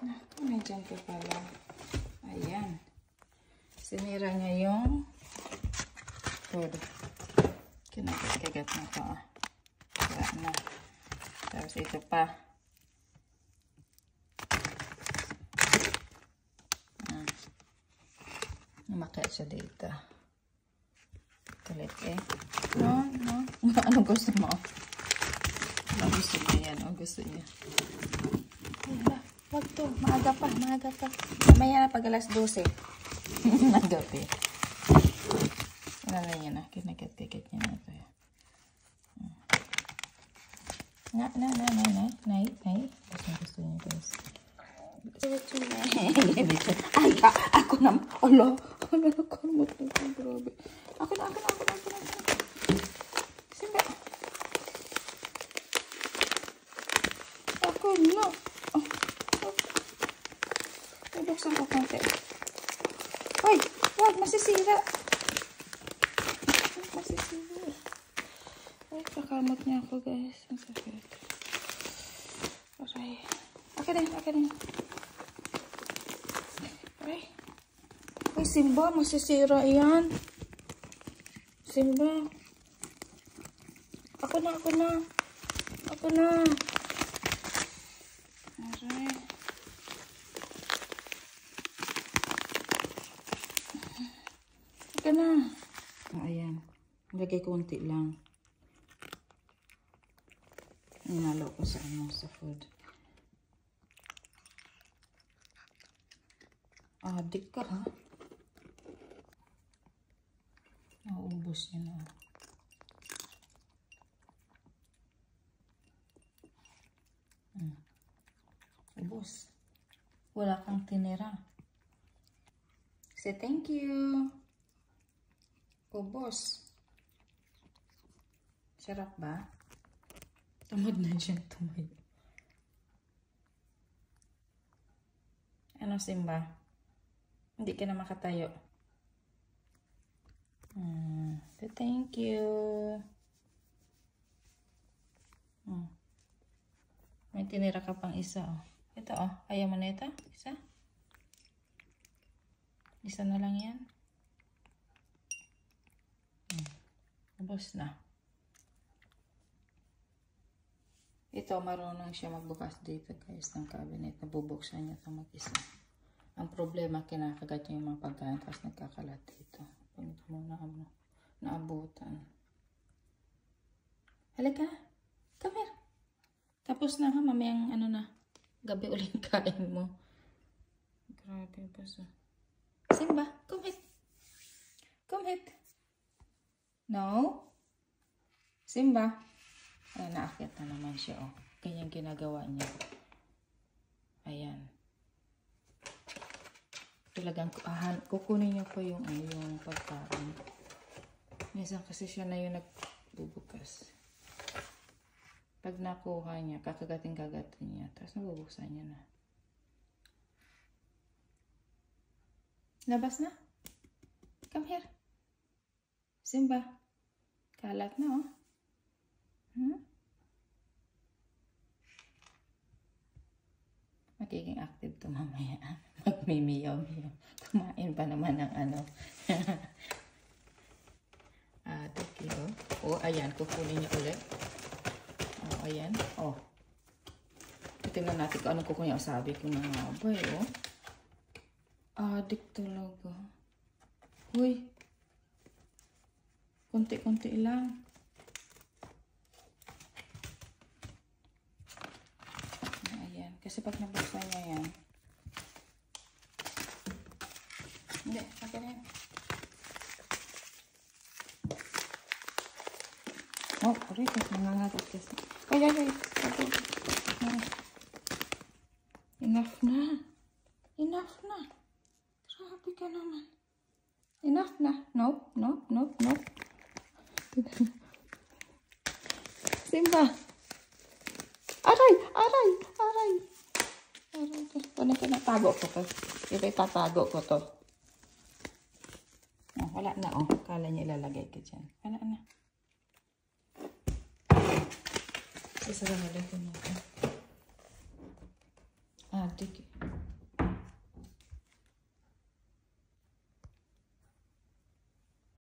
Naku, nandiyan ka pala. Ayan. Sinira niya yung food. Kinagat-kagat na ito. Wala na. Tapos ito pa. Namakit siya dito. Kulit eh. No. Ano gusto mo? Ano gusto niya yan? O gusto niya? Wala. Wag to. Maaga pa. Mamaya na pag alas 12. Ng gabi. Wala na yan ah. Kinagat-kagat niya na ito. Nay. Gusto niya guys. Ay, ako na. Ala, nakarmot na ito. Grabe. Ako na. Simba. Ako na. Bubuksan ko konti. Ay, wag, masisira. Ay, kakamot niya ako guys. Ang sakit. Aray. Akin din. Aray. Ay, Simba, masisira yan. Simba. Ako na. Aray. Ika na. Ayan. Lagay konti lang. Inalo ko sa food. Adik ka ha. Naubos niya na. Ubos. Wala kang tinira. Say thank you. Ubos. Sarap ba? Tamad na dyan tumayo. Ano, Simba? Hindi ka na makatayo. Thank you. May tinira ka pang isa. Oh. Ito, oh. Ayaw mo na ito? Isa? Isa na lang yan. Ubos na. Ito, marunong siya magbukas dito guys ng cabinet. Nabubuksan niya ito mag-isa. Ang problema, kinakagat niya yung mga pagkain tapos nagkakalat dito. Pagod mo na naabutan. Halika. Come here. Tapos na ha, mamayang gabi ulit kain mo. Grabe pa sa. Simba, come here. No? Simba. Ay, naakyat na naman siya, oh. Ganyan ginagawa niya. Ayan. Talagang kukunin niya pa yung pagkain. Minsan kasi siya na yung nagbubukas. Pag nakuha niya, kakagatin niya. Tapos nabubuksan niya na. Labas na. Come here. Simba. Kalat na, oh. Magiging active to mamaya. Magmimiyaw-miyaw. Kumain pa naman ng Tokyo. Oh, ayan. Kukunin niya ulit. Oh, ayan. Oh. Tingnan natin kung anong kukunin. Sabi ko na nga ba, oh. Adik talaga. Uy. Kunti-kunti lang. Kasi pag nabuksan niya yan. Hindi, akin na yan. Oh, aray, nangangagat kasi. Ay. Enough na. Grabe ka naman. Enough na. Nope. Simba. Aray. Kunin ko na, tago ko to. Ito itatago ko to. Oh, wala na, oh. Kala niya ilalagay ko dyan. Wala na. Isa lang ulit ko na. Adik.